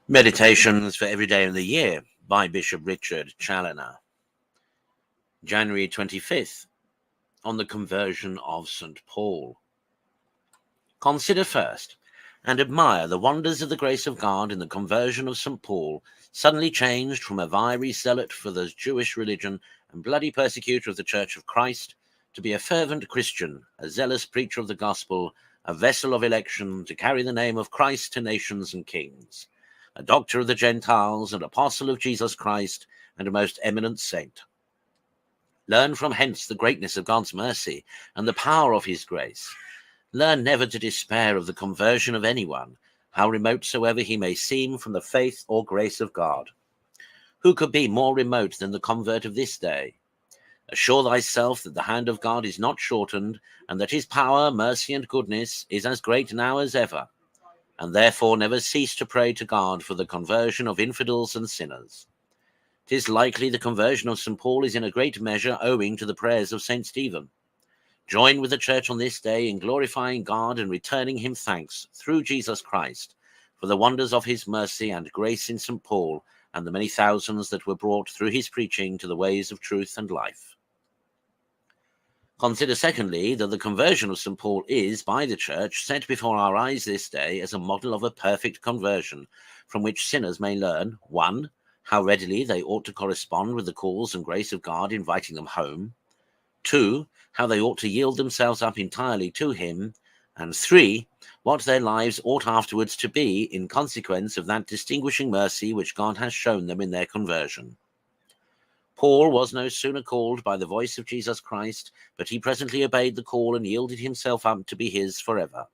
Meditations for Every Day of the Year by Bishop Richard Challoner. January 25th, on the conversion of St. Paul. Consider first and admire the wonders of the grace of God in the conversion of St. Paul, suddenly changed from a fiery zealot for the Jewish religion and bloody persecutor of the Church of Christ to be a fervent Christian, a zealous preacher of the gospel, a vessel of election to carry the name of Christ to nations and kings, a doctor of the Gentiles, an apostle of Jesus Christ, and a most eminent saint. Learn from hence the greatness of God's mercy and the power of his grace. Learn never to despair of the conversion of anyone, how remote soever he may seem from the faith or grace of God. Who could be more remote than the convert of this day? Assure thyself that the hand of God is not shortened, and that his power, mercy, and goodness is as great now as ever, and therefore never cease to pray to God for the conversion of infidels and sinners. 'Tis likely the conversion of St. Paul is in a great measure owing to the prayers of St. Stephen. Join with the Church on this day in glorifying God and returning him thanks through Jesus Christ for the wonders of his mercy and grace in St. Paul and the many thousands that were brought through his preaching to the ways of truth and life. Consider secondly that the conversion of St. Paul is, by the Church, set before our eyes this day as a model of a perfect conversion, from which sinners may learn, 1. How readily they ought to correspond with the cause and grace of God inviting them home, 2. How they ought to yield themselves up entirely to him, and 3. What their lives ought afterwards to be in consequence of that distinguishing mercy which God has shown them in their conversion. Paul was no sooner called by the voice of Jesus Christ, but he presently obeyed the call and yielded himself up to be his forever.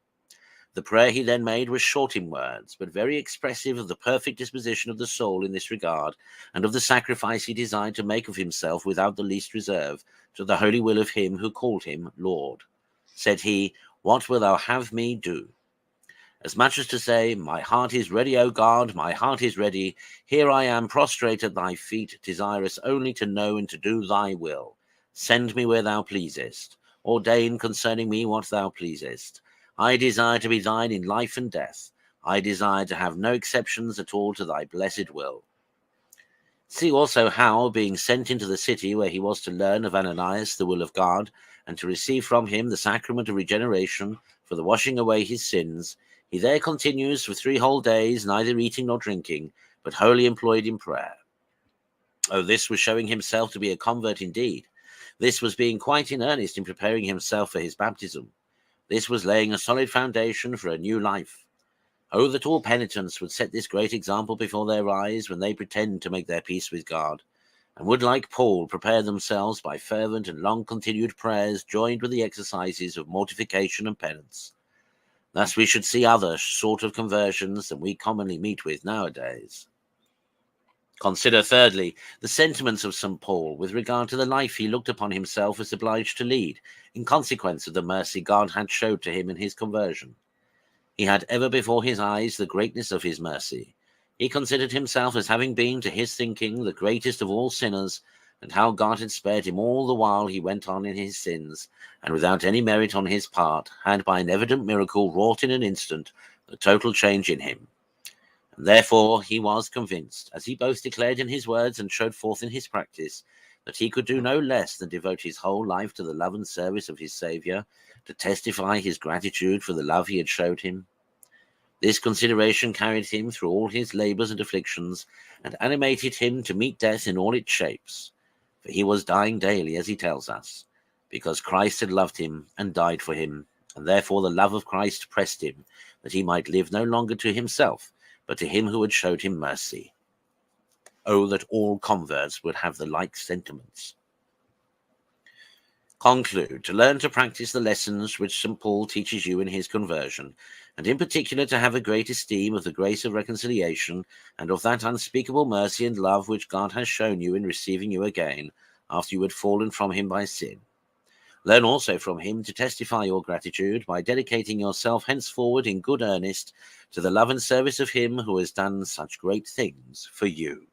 The prayer he then made was short in words, but very expressive of the perfect disposition of the soul in this regard, and of the sacrifice he desired to make of himself without the least reserve, to the holy will of him who called him Lord. Said he, "What wilt thou have me do?" As much as to say, "My heart is ready, O God, my heart is ready. Here I am prostrate at thy feet, desirous only to know and to do thy will. Send me where thou pleasest. Ordain concerning me what thou pleasest. I desire to be thine in life and death. I desire to have no exceptions at all to thy blessed will." See also how, being sent into the city where he was to learn of Ananias the will of God, and to receive from him the sacrament of regeneration for the washing away his sins, he there continues for 3 whole days, neither eating nor drinking, but wholly employed in prayer. Oh, this was showing himself to be a convert indeed. This was being quite in earnest in preparing himself for his baptism. This was laying a solid foundation for a new life. Oh, that all penitents would set this great example before their eyes when they pretend to make their peace with God, and would, like Paul, prepare themselves by fervent and long-continued prayers joined with the exercises of mortification and penance. Thus we should see other sort of conversions than we commonly meet with nowadays. Consider, thirdly, the sentiments of St. Paul with regard to the life he looked upon himself as obliged to lead, in consequence of the mercy God had showed to him in his conversion. He had ever before his eyes the greatness of his mercy. He considered himself as having been, to his thinking, the greatest of all sinners, and how God had spared him all the while he went on in his sins, and without any merit on his part, had by an evident miracle wrought in an instant a total change in him. And therefore he was convinced, as he both declared in his words and showed forth in his practice, that he could do no less than devote his whole life to the love and service of his Saviour, to testify his gratitude for the love he had showed him. This consideration carried him through all his labours and afflictions, and animated him to meet death in all its shapes. For he was dying daily, as he tells us, because Christ had loved him and died for him, and therefore the love of Christ pressed him, that he might live no longer to himself, but to him who had showed him mercy. Oh, that all converts would have the like sentiments. Conclude, to learn to practice the lessons which St. Paul teaches you in his conversion, and in particular to have a great esteem of the grace of reconciliation, and of that unspeakable mercy and love which God has shown you in receiving you again, after you had fallen from him by sin. Learn also from him to testify your gratitude by dedicating yourself henceforward in good earnest to the love and service of him who has done such great things for you.